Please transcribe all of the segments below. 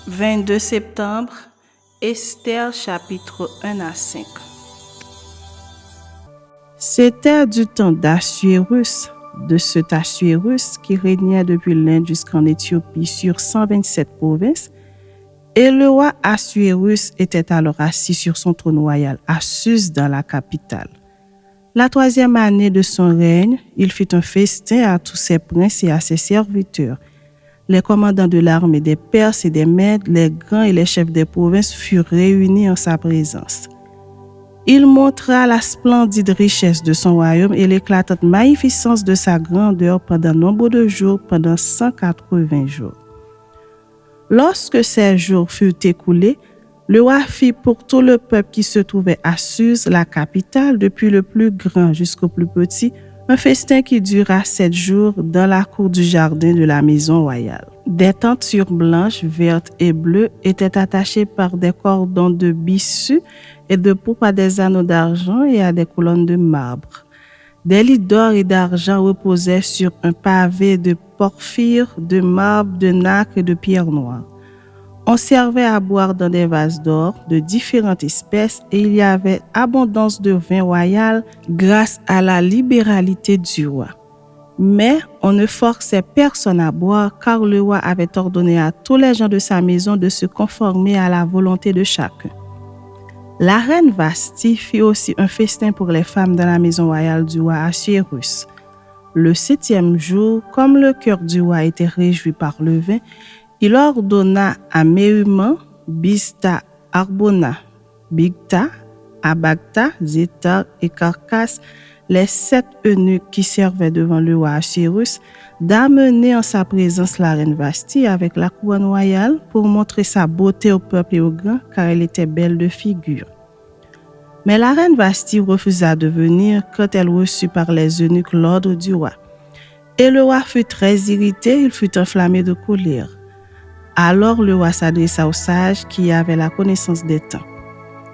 22 septembre, Esther chapitre 1 à 5. C'était du temps d'Assuérus, de cet Assuérus qui régnait depuis l'Inde jusqu'en Éthiopie sur 127 provinces. Et le roi Assuérus était alors assis sur son trône royal à Suse dans la capitale. La 3e année de son règne, il fit un festin à tous ses princes et à ses serviteurs. Les commandants de l'armée des Perses et des Mèdes, les grands et les chefs des provinces furent réunis en sa présence. Il montra la splendide richesse de son royaume et l'éclatante magnificence de sa grandeur pendant nombre de jours, pendant 180 jours. Lorsque ces jours furent écoulés, le roi fit pour tout le peuple qui se trouvait à Suse, la capitale, depuis le plus grand jusqu'au plus petit, un festin qui dura 7 jours dans la cour du jardin de la maison royale. Des tentures blanches, vertes et bleues étaient attachées par des cordons de byssus et de pourpre à des anneaux d'argent et à des colonnes de marbre. Des lits d'or et d'argent reposaient sur un pavé de porphyre, de marbre, de nacre et de pierre noire. On servait à boire dans des vases d'or de différentes espèces et il y avait abondance de vin royal grâce à la libéralité du roi. Mais on ne forçait personne à boire car le roi avait ordonné à tous les gens de sa maison de se conformer à la volonté de chacun. La reine Vasthi fit aussi un festin pour les femmes dans la maison royale du roi Assuérus. Le 7e jour, comme le cœur du roi était réjoui par le vin, il ordonna à Méhuman, Biztha, Harbona, Bigtha, Abagtha, Zétar et Carcas, les 7 eunuques qui servaient devant le roi Assuérus, d'amener en sa présence la reine Vasthi avec la couronne royale pour montrer sa beauté au peuple et aux grands, car elle était belle de figure. Mais la reine Vasthi refusa de venir quand elle reçut par les eunuques l'ordre du roi. Et le roi fut très irrité, il fut enflammé de colère. Alors le roi s'adressa aux sages qui avaient la connaissance des temps.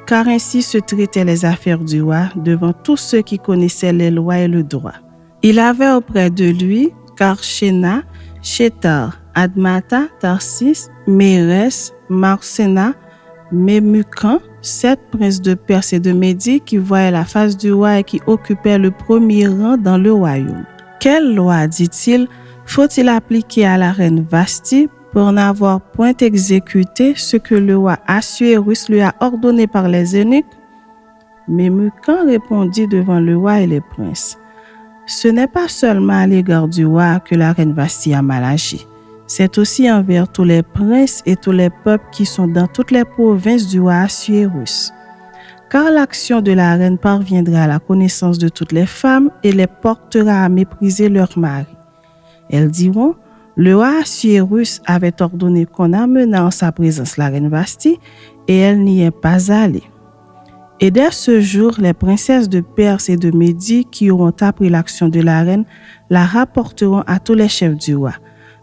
Car ainsi se traitaient les affaires du roi devant tous ceux qui connaissaient les lois et le droit. Il avait auprès de lui Karshena, Shétar, Admata, Tarsis, Mérès, Marsena, Mémucan, 7 princes de Perse et de Médie qui voyaient la face du roi et qui occupaient le premier rang dans le royaume. Quelle loi, dit-il, faut-il appliquer à la reine Vasthi pour n'avoir point exécuté ce que le roi Assuérus lui a ordonné par les eunuques? Mémucan répondit devant le roi et les princes. Ce n'est pas seulement à l'égard du roi que la reine Vasthi a mal agi. C'est aussi envers tous les princes et tous les peuples qui sont dans toutes les provinces du roi Assuérus. Car l'action de la reine parviendra à la connaissance de toutes les femmes et les portera à mépriser leur mari. Elles diront: le roi Assuérus avait ordonné qu'on amenât en sa présence la reine Vasthi et elle n'y est pas allée. Et dès ce jour, les princesses de Perse et de Médie qui auront appris l'action de la reine la rapporteront à tous les chefs du roi.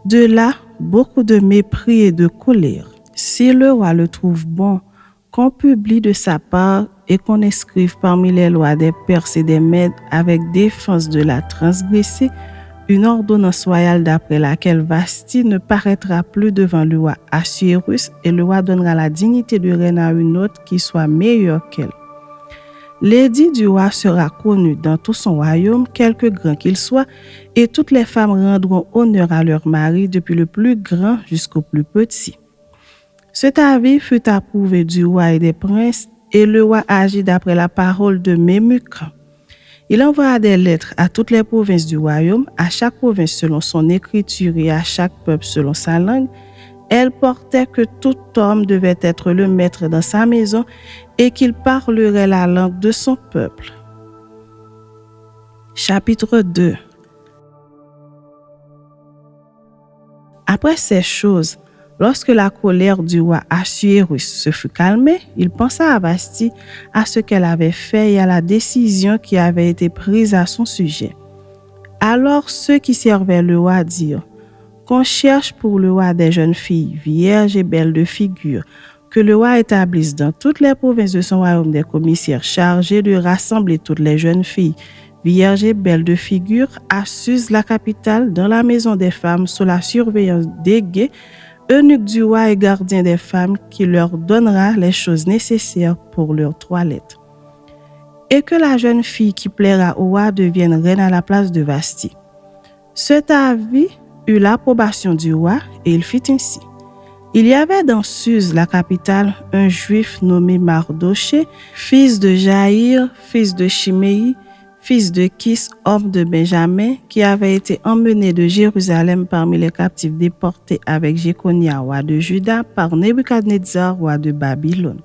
De là, beaucoup de mépris et de colère. Si le roi le trouve bon, qu'on publie de sa part et qu'on inscrive parmi les lois des Perses et des Mèdes avec défense de la transgresser, une ordonnance royale d'après laquelle Vasthi ne paraîtra plus devant le roi Assuérus et le roi donnera la dignité de reine à une autre qui soit meilleure qu'elle. L'édit du roi sera connu dans tout son royaume, quelque grand qu'il soit, et toutes les femmes rendront honneur à leur mari, depuis le plus grand jusqu'au plus petit. Cet avis fut approuvé du roi et des princes, et le roi agit d'après la parole de Mémucan. Il envoya des lettres à toutes les provinces du royaume, à chaque province selon son écriture et à chaque peuple selon sa langue. Elle portait que tout homme devait être le maître dans sa maison et qu'il parlerait la langue de son peuple. Chapitre 2. Après ces choses, lorsque la colère du roi Assuérus se fut calmée, il pensa à Vasthi, à ce qu'elle avait fait et à la décision qui avait été prise à son sujet. Alors ceux qui servaient le roi dirent: qu'on cherche pour le roi des jeunes filles, vierges et belles de figure, que le roi établisse dans toutes les provinces de son royaume des commissaires chargés de rassembler toutes les jeunes filles, vierges et belles de figure, à Suse, la capitale, dans la maison des femmes, sous la surveillance des guets, eunuque du roi et gardien des femmes, qui leur donnera les choses nécessaires pour leur toilette. Et que la jeune fille qui plaira au roi devienne reine à la place de Vasti. Cet avis eut l'approbation du roi et il fit ainsi. Il y avait dans Suse, la capitale, un juif nommé Mardoché, fils de Jaïr, fils de Chiméi, fils de Kis, homme de Benjamin, qui avait été emmené de Jérusalem parmi les captifs déportés avec Jéconia, roi de Juda, par Nebuchadnezzar, roi de Babylone.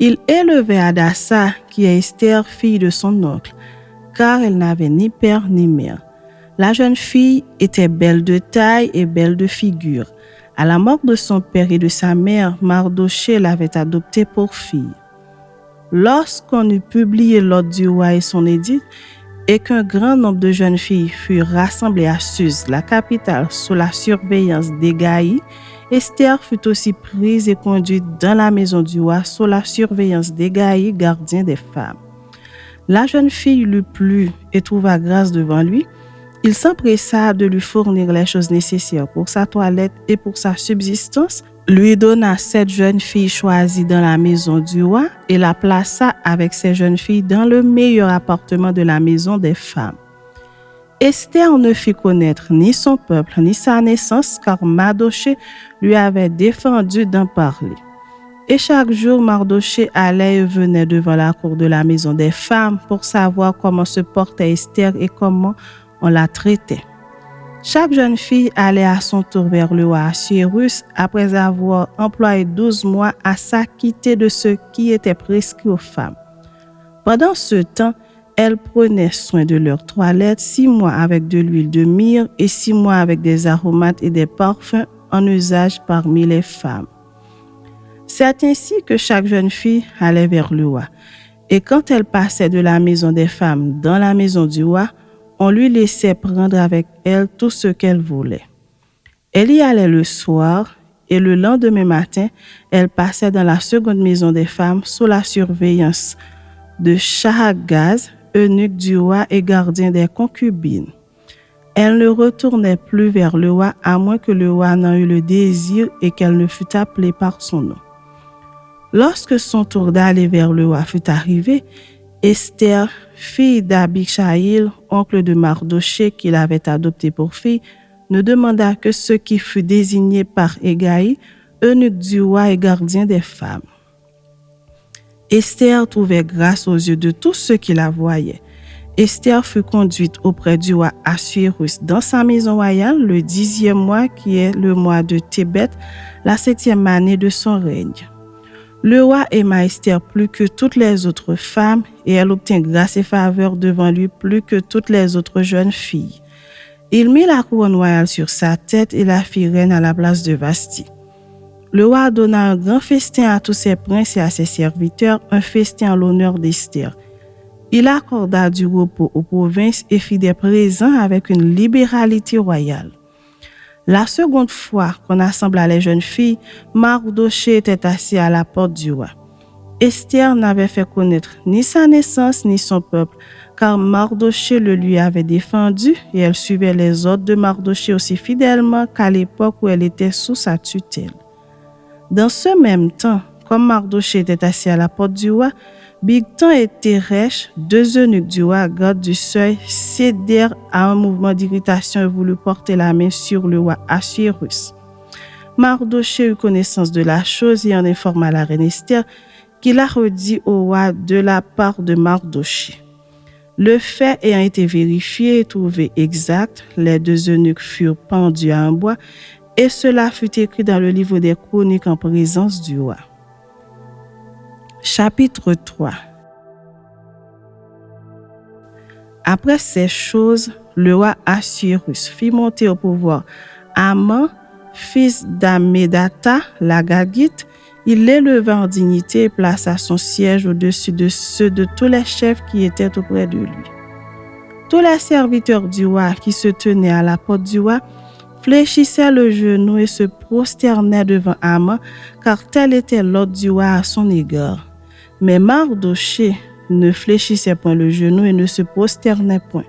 Il élevait Hadassa, qui est Esther, fille de son oncle, car elle n'avait ni père ni mère. La jeune fille était belle de taille et belle de figure. À la mort de son père et de sa mère, Mardoché l'avait adoptée pour fille. Lorsqu'on eut publié l'ordre du roi et son édit, et qu'un grand nombre de jeunes filles furent rassemblées à Suse, la capitale, sous la surveillance d'Hégaï, Esther fut aussi prise et conduite dans la maison du roi sous la surveillance d'Hégaï, gardien des femmes. La jeune fille lui plut et trouva grâce devant lui. Il s'empressa de lui fournir les choses nécessaires pour sa toilette et pour sa subsistance, lui donna 7 jeunes filles choisies dans la maison du roi et la plaça avec ces jeunes filles dans le meilleur appartement de la maison des femmes. Esther ne fit connaître ni son peuple ni sa naissance, car Mardoché lui avait défendu d'en parler. Et chaque jour, Mardoché allait et venait devant la cour de la maison des femmes pour savoir comment se portait Esther et comment on la traitait. Chaque jeune fille allait à son tour vers le roi Assuérus après avoir employé 12 mois à s'acquitter de ce qui était prescrit aux femmes. Pendant ce temps, elles prenaient soin de leur toilette 6 mois avec de l'huile de myrrhe et 6 mois avec des aromates et des parfums en usage parmi les femmes. C'est ainsi que chaque jeune fille allait vers le roi. Et quand elle passait de la maison des femmes dans la maison du roi, on lui laissait prendre avec elle tout ce qu'elle voulait. Elle y allait le soir et le lendemain matin, elle passait dans la seconde maison des femmes sous la surveillance de Shahagaz, eunuque du roi et gardien des concubines. Elle ne retournait plus vers le roi à moins que le roi n'en eût le désir et qu'elle ne fût appelée par son nom. Lorsque son tour d'aller vers le roi fut arrivé, Esther, fille d'Abichaïl, oncle de Mardoché qui l'avait adoptée pour fille, ne demanda que ce qui fut désigné par Hégaï, eunuque du roi et gardien des femmes. Esther trouvait grâce aux yeux de tous ceux qui la voyaient. Esther fut conduite auprès du roi Assuérus dans sa maison royale le 10e mois qui est le mois de Tébet, la 7e année de son règne. Le roi aima Esther plus que toutes les autres femmes et elle obtint grâce et faveur devant lui plus que toutes les autres jeunes filles. Il mit la couronne royale sur sa tête et la fit reine à la place de Vasti. Le roi donna un grand festin à tous ses princes et à ses serviteurs, un festin en l'honneur d'Esther. Il accorda du repos aux provinces et fit des présents avec une libéralité royale. La seconde fois qu'on assembla les jeunes filles, Mardoché était assis à la porte du roi. Esther n'avait fait connaître ni sa naissance ni son peuple, car Mardoché le lui avait défendu et elle suivait les ordres de Mardoché aussi fidèlement qu'à l'époque où elle était sous sa tutelle. Dans ce même temps, comme Mardoché était assis à la porte du roi, Bigtan et Teresh, 2 eunuques du roi, gardes du seuil, cédèrent à un mouvement d'irritation et voulurent porter la main sur le roi Assuérus. Mardoché eut connaissance de la chose et en informa la reine Esther, qui la redit au roi de la part de Mardoché. Le fait ayant été vérifié et trouvé exact, les 2 eunuques furent pendus à un bois et cela fut écrit dans le livre des chroniques en présence du roi. Chapitre 3. Après ces choses, le roi Assuérus fit monter au pouvoir Haman, fils d'Ammédatha, l'Agagite. Il l'éleva en dignité et plaça son siège au-dessus de ceux de tous les chefs qui étaient auprès de lui. Tous les serviteurs du roi qui se tenaient à la porte du roi fléchissaient le genou et se prosternaient devant Haman, car tel était l'ordre du roi à son égard. Mais Mardoché ne fléchissait point le genou et ne se prosternait point.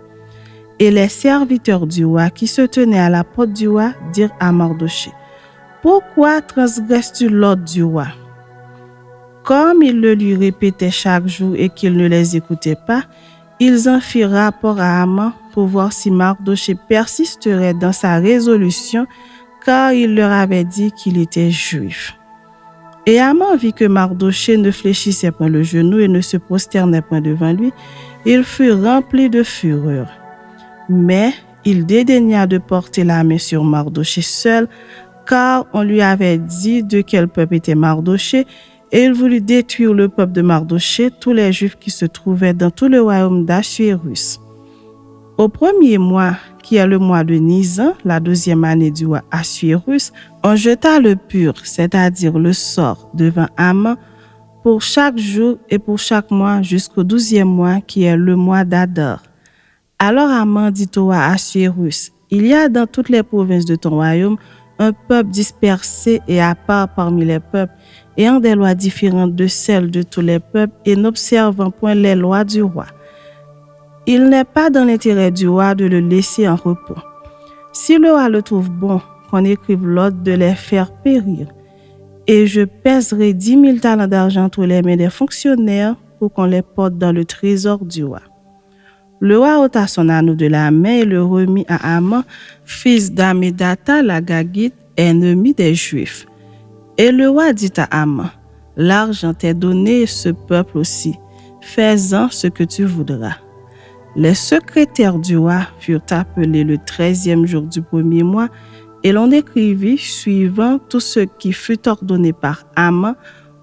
Et les serviteurs du roi qui se tenaient à la porte du roi dirent à Mardoché: Pourquoi transgresses-tu l'ordre du roi? Comme il le lui répétait chaque jour et qu'il ne les écoutait pas, ils en firent rapport à Haman pour voir si Mardochée persisterait dans sa résolution, car il leur avait dit qu'il était juif. Et Haman vit que Mardochée ne fléchissait point le genou et ne se prosternait point devant lui. Il fut rempli de fureur. Mais il dédaigna de porter la main sur Mardochée seul, car on lui avait dit de quel peuple était Mardochée, et il voulut détruire le peuple de Mardochée, tous les Juifs qui se trouvaient dans tout le royaume d'Assuérus. Au premier mois, qui est le mois de Nisan, la 12e année du roi Assuérus, on jeta le pur, c'est-à-dire le sort, devant Haman pour chaque jour et pour chaque mois jusqu'au 12e mois, qui est le mois d'Adar. Alors Haman dit au roi Assuérus, « Il y a dans toutes les provinces de ton royaume un peuple dispersé et à part parmi les peuples, ayant des lois différentes de celles de tous les peuples et n'observant point les lois du roi. Il n'est pas dans l'intérêt du roi de le laisser en repos. Si le roi le trouve bon, qu'on écrive l'ordre de les faire périr, et je pèserai 10 000 talents d'argent entre les mains des fonctionnaires pour qu'on les porte dans le trésor du roi. » Le roi ôta son anneau de la main et le remit à Haman, fils d'Hammédatha l'Agagite, ennemi des Juifs. Et le roi dit à Haman, « L'argent t'est donné et ce peuple aussi. Fais-en ce que tu voudras. » Les secrétaires du roi furent appelés le 13e jour du premier mois, et l'on écrivit, suivant tout ce qui fut ordonné par Haman,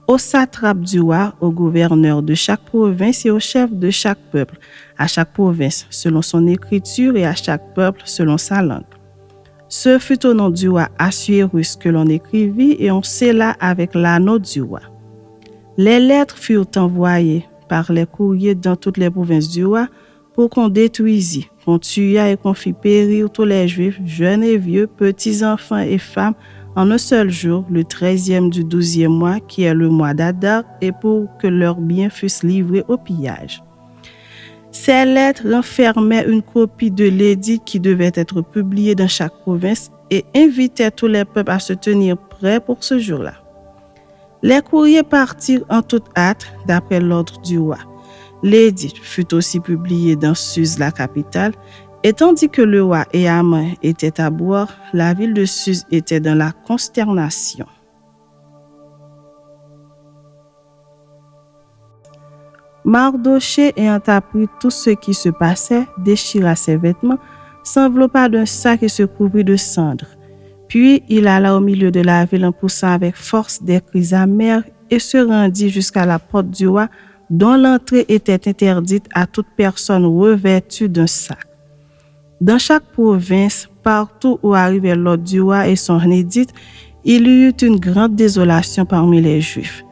au satrape du roi, au gouverneur de chaque province et au chef de chaque peuple, à chaque province selon son écriture et à chaque peuple selon sa langue. Ce fut au nom du roi Assuérus que l'on écrivit et on scella avec l'anneau du roi. Les lettres furent envoyées par les courriers dans toutes les provinces du roi pour qu'on détruisît, qu'on tuât et qu'on fît périr tous les Juifs, jeunes et vieux, petits enfants et femmes, en un seul jour, le 13e du 12e mois, qui est le mois d'Adar, et pour que leurs biens fussent livrés au pillage. Ces lettres renfermaient une copie de l'édit qui devait être publié dans chaque province et invitaient tous les peuples à se tenir prêts pour ce jour-là. Les courriers partirent en toute hâte d'après l'ordre du roi. L'édit fut aussi publié dans Suse, la capitale, et tandis que le roi et Haman étaient à boire, la ville de Suse était dans la consternation. Mardochée, ayant appris tout ce qui se passait, déchira ses vêtements, s'enveloppa d'un sac et se couvrit de cendres. Puis il alla au milieu de la ville en poussant avec force des cris amers et se rendit jusqu'à la porte du roi, dont l'entrée était interdite à toute personne revêtue d'un sac. Dans chaque province, partout où arrivait l'ordre du roi et son édit, il y eut une grande désolation parmi les Juifs.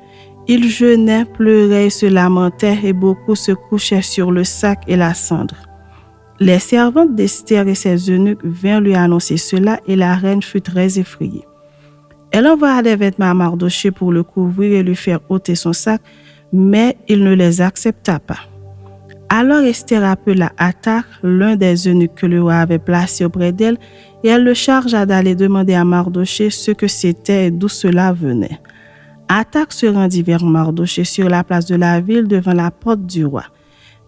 Ils jeûnaient, pleuraient et se lamentaient, et beaucoup se couchaient sur le sac et la cendre. Les servantes d'Esther et ses eunuques vinrent lui annoncer cela, et la reine fut très effrayée. Elle envoya des vêtements à Mardochée pour le couvrir et lui faire ôter son sac, mais il ne les accepta pas. Alors Esther appela Hathach, l'un des eunuques que le roi avait placé auprès d'elle, et elle le chargea d'aller demander à Mardochée ce que c'était et d'où cela venait. Hathach se rendit vers Mardochée sur la place de la ville devant la porte du roi.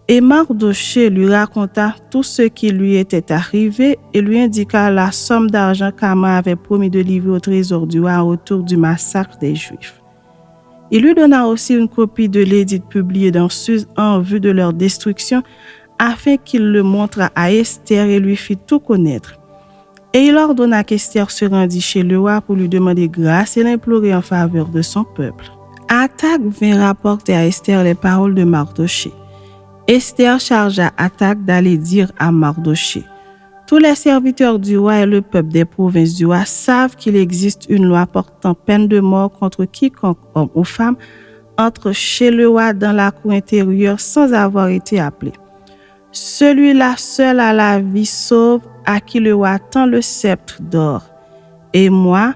Et Mardochée lui raconta tout ce qui lui était arrivé et lui indiqua la somme d'argent qu'Haman avait promis de livrer au trésor du roi en retour du massacre des Juifs. Il lui donna aussi une copie de l'édit publié dans Suse en vue de leur destruction, afin qu'il le montrât à Esther et lui fit tout connaître. Et il ordonna qu'Esther se rendît chez le roi pour lui demander grâce et l'implorer en faveur de son peuple. Hathach vint rapporter à Esther les paroles de Mardochée. Esther chargea Hathach d'aller dire à Mardochée: tous les serviteurs du roi et le peuple des provinces du roi savent qu'il existe une loi portant peine de mort contre quiconque, homme ou femme, entre chez le roi dans la cour intérieure sans avoir été appelé. Celui-là seul a la vie sauve à qui le roi tend le sceptre d'or. Et moi,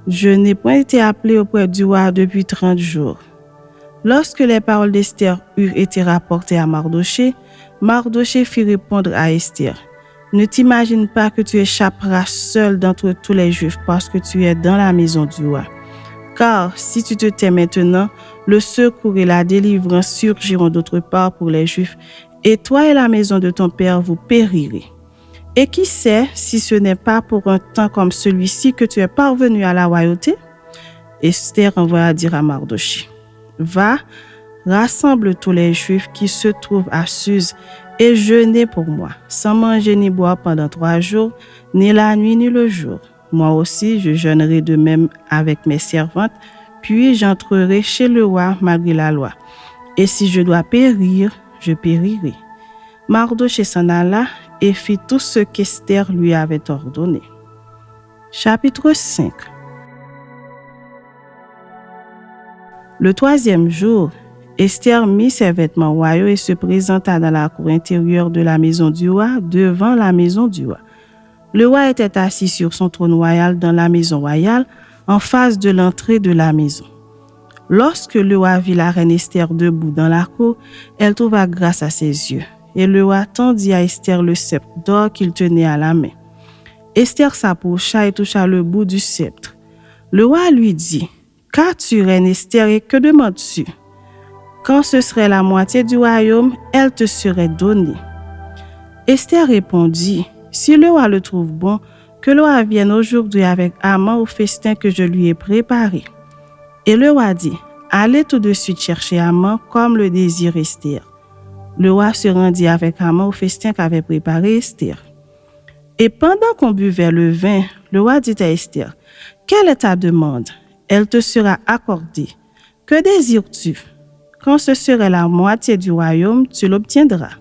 je n'ai point été appelé auprès du roi depuis 30 jours. Lorsque les paroles d'Esther eurent été rapportées à Mardochée, Mardochée fit répondre à Esther: Ne t'imagine pas que tu échapperas seul d'entre tous les Juifs parce que tu es dans la maison du roi. Car si tu te tais maintenant, le secours et la délivrance surgiront d'autre part pour les Juifs, et toi et la maison de ton père vous périrez. Et qui sait si ce n'est pas pour un temps comme celui-ci que tu es parvenu à la royauté? Esther envoya dire à Mardochée, « Va, rassemble tous les Juifs qui se trouvent à Suse et jeûnez pour moi, sans manger ni boire pendant 3 jours, ni la nuit ni le jour. Moi aussi, je jeûnerai de même avec mes servantes, puis j'entrerai chez le roi malgré la loi. Et si je dois périr, je périrai. » Mardochée s'en alla et fit tout ce qu'Esther lui avait ordonné. Chapitre 5. Le 3e jour, Esther mit ses vêtements royaux et se présenta dans la cour intérieure de la maison du roi, devant la maison du roi. Le roi était assis sur son trône royal dans la maison royale, en face de l'entrée de la maison. Lorsque le roi vit la reine Esther debout dans la cour, elle trouva grâce à ses yeux. Et le roi tendit à Esther le sceptre d'or qu'il tenait à la main. Esther s'approcha et toucha le bout du sceptre. Le roi lui dit, « Qu'as-tu, reine Esther, et que demandes-tu? Quand ce serait la moitié du royaume, elle te serait donnée. » Esther répondit, « Si le roi le trouve bon, que le roi vienne aujourd'hui avec Haman au festin que je lui ai préparé. » Et le roi dit, « Allez tout de suite chercher Haman comme le désire Esther. » Le roi se rendit avec Haman au festin qu'avait préparé Esther. Et pendant qu'on buvait le vin, le roi dit à Esther, « Quelle est ta demande? Elle te sera accordée. Que désires-tu? Quand ce serait la moitié du royaume, tu l'obtiendras. »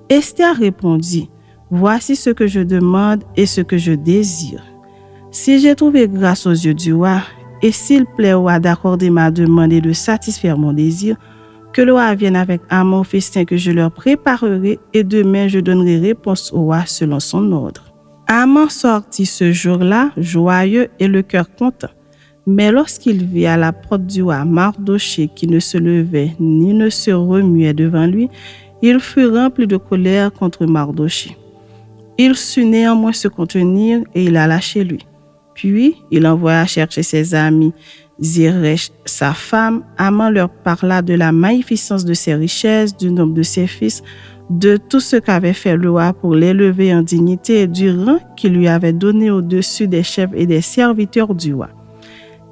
Esther répondit, « Voici ce que je demande et ce que je désire. Si j'ai trouvé grâce aux yeux du roi, et s'il plaît au roi d'accorder ma demande et de satisfaire mon désir, que le roi vienne avec Haman au festin que je leur préparerai, et demain je donnerai réponse au roi selon son ordre. » Haman sortit ce jour-là, joyeux et le cœur content. Mais lorsqu'il vit à la porte du roi Mardochée qui ne se levait ni ne se remuait devant lui, il fut rempli de colère contre Mardochée. Il sut néanmoins se contenir et il alla chez lui. Puis il envoya chercher ses amis Zeresh, sa femme. Haman leur parla de la magnificence de ses richesses, du nombre de ses fils, de tout ce qu'avait fait le roi pour l'élever en dignité et du rang qu'il lui avait donné au-dessus des chefs et des serviteurs du roi.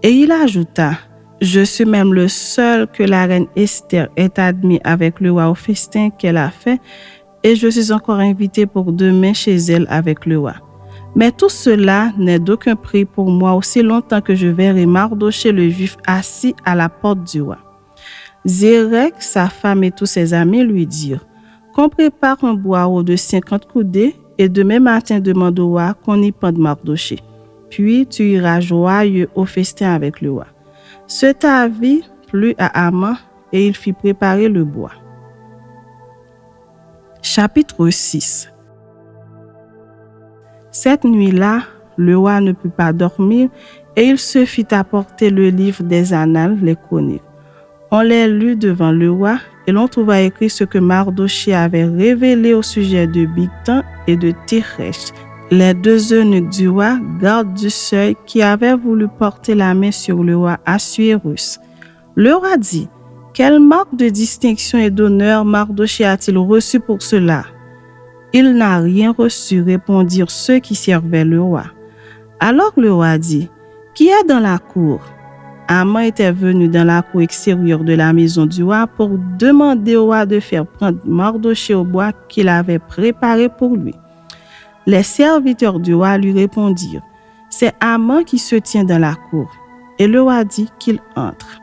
Et il ajouta, « Je suis même le seul que la reine Esther ait admis avec le roi au festin qu'elle a fait, et je suis encore invité pour demain chez elle avec le roi. Mais tout cela n'est d'aucun prix pour moi aussi longtemps que je verrai Mardochée le juif assis à la porte du roi. » Zérek, sa femme et tous ses amis lui dirent, « Qu'on prépare un boireau de 50 coudées et demain matin demande au roi qu'on y pende Mardochée. Puis tu iras joyeux au festin avec le roi. » Cet avis plut à Haman et il fit préparer le bois. Chapitre 6. Cette nuit-là, le roi ne put pas dormir et il se fit apporter le livre des annales, les chroniques. On les lut devant le roi et l'on trouva écrit ce que Mardochée avait révélé au sujet de Bigtan et de Teresh, les 2 eunuques du roi, gardes du seuil, qui avaient voulu porter la main sur le roi Assuérus. Le roi dit, « Quelle marque de distinction et d'honneur Mardochée a-t-il reçu pour cela? » « Il n'a rien reçu, répondirent ceux qui servaient le roi. Alors le roi dit, « Qui est dans la cour? » Haman était venu dans la cour extérieure de la maison du roi pour demander au roi de faire prendre Mardochée au bois qu'il avait préparé pour lui. Les serviteurs du roi lui répondirent, « C'est Haman qui se tient dans la cour. » Et le roi dit qu'il entre.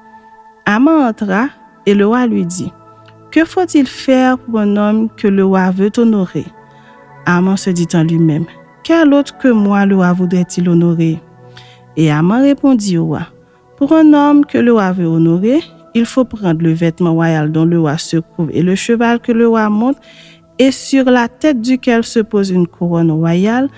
Haman entra et le roi lui dit, « Que faut-il faire pour un homme que le roi veut honorer? » Haman se dit en lui-même, « Quel autre que moi le roi voudrait-il honorer? » Et Haman répondit au roi, « Pour un homme que le roi veut honorer, il faut prendre le vêtement royal dont le roi se couvre et le cheval que le roi monte et sur la tête duquel se pose une couronne royale,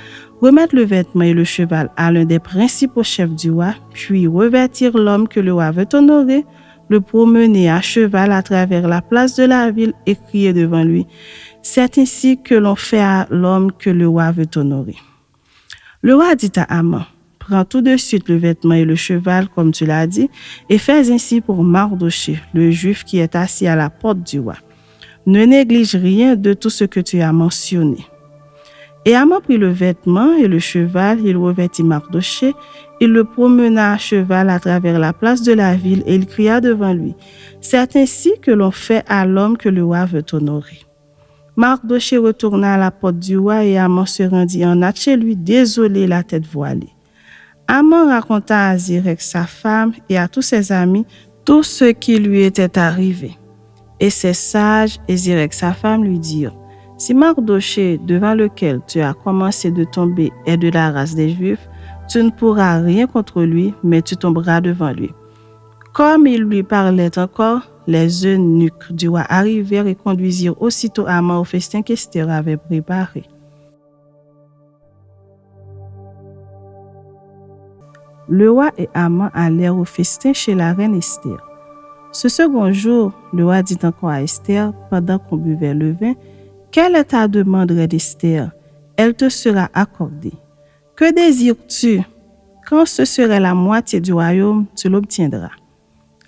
remettre le vêtement et le cheval à l'un des principaux chefs du roi, puis revêtir l'homme que le roi veut honorer, le promener à cheval à travers la place de la ville et crier devant lui. C'est ainsi que l'on fait à l'homme que le roi veut honorer. Le roi dit à Haman, prends tout de suite le vêtement et le cheval, comme tu l'as dit, et fais ainsi pour Mardochée, le juif qui est assis à la porte du roi. Ne néglige rien de tout ce que tu as mentionné. Et Haman prit le vêtement et le cheval, il revêtit Mardochée, il le promena à cheval à travers la place de la ville et il cria devant lui. C'est ainsi que l'on fait à l'homme que le roi veut honorer. Mardochée retourna à la porte du roi et Haman se rendit en hâte chez lui, désolé, la tête voilée. Haman raconta à Zirex sa femme et à tous ses amis tout ce qui lui était arrivé. Et ses sages et Zirex sa femme lui dirent, si Mardochée, devant lequel tu as commencé de tomber, est de la race des Juifs, tu ne pourras rien contre lui, mais tu tomberas devant lui. Comme il lui parlait encore, les eunuques du roi arrivèrent et conduisirent aussitôt Haman au festin qu'Esther avait préparé. Le roi et Haman allèrent au festin chez la reine Esther. Ce second jour, le roi dit encore à Esther, pendant qu'on buvait le vin, « Quelle est ta demande, reine Esther? Elle te sera accordée. Que désires-tu? Quand ce serait la moitié du royaume, tu l'obtiendras. »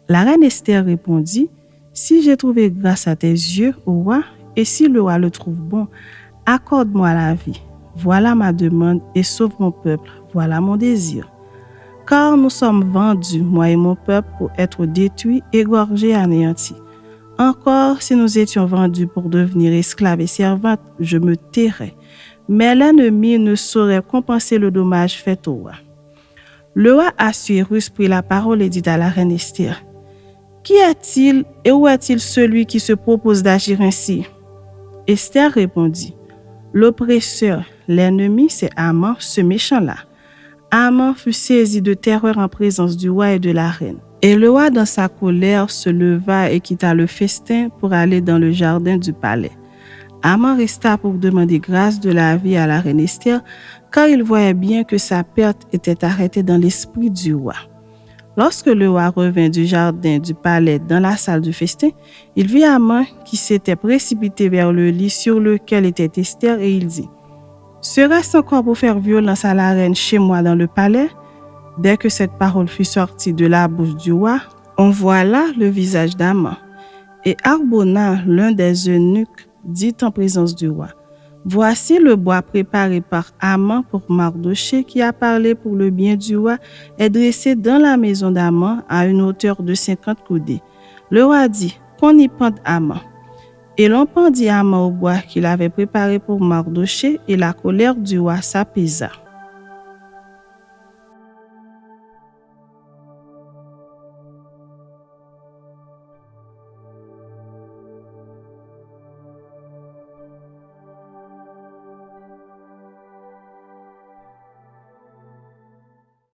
La reine Esther répondit, « Si j'ai trouvé grâce à tes yeux, ô roi, et si le roi le trouve bon, accorde-moi la vie. Voilà ma demande et sauve mon peuple. Voilà mon désir. Car nous sommes vendus, moi et mon peuple, pour être détruits, égorgés, anéantis. Encore, si nous étions vendus pour devenir esclaves et servantes, je me tairais. Mais l'ennemi ne saurait compenser le dommage fait au roi. » Le roi Assuérus prit la parole et dit à la reine Esther, « Qui est-il et où est-il celui qui se propose d'agir ainsi? » Esther répondit, « L'oppresseur, l'ennemi, c'est Haman, ce méchant-là. » Haman fut saisi de terreur en présence du roi et de la reine. Et le roi, dans sa colère, se leva et quitta le festin pour aller dans le jardin du palais. Haman resta pour demander grâce de la vie à la reine Esther, car il voyait bien que sa perte était arrêtée dans l'esprit du roi. Lorsque le roi revint du jardin du palais dans la salle du festin, il vit Haman qui s'était précipité vers le lit sur lequel était Esther et il dit, « Serait-ce encore pour faire violence à la reine chez moi dans le palais? » Dès que cette parole fut sortie de la bouche du roi, on voit là le visage d'Haman. Et Harbona, l'un des eunuques, dit en présence du roi, « Voici le bois préparé par Haman pour Mardochée qui a parlé pour le bien du roi est dressé dans la maison d'Haman à une hauteur de 50 coudées. » Le roi dit, « Qu'on y pende Haman. » Et l'on pendit Haman au bois qu'il avait préparé pour Mardochée et la colère du roi s'apaisa.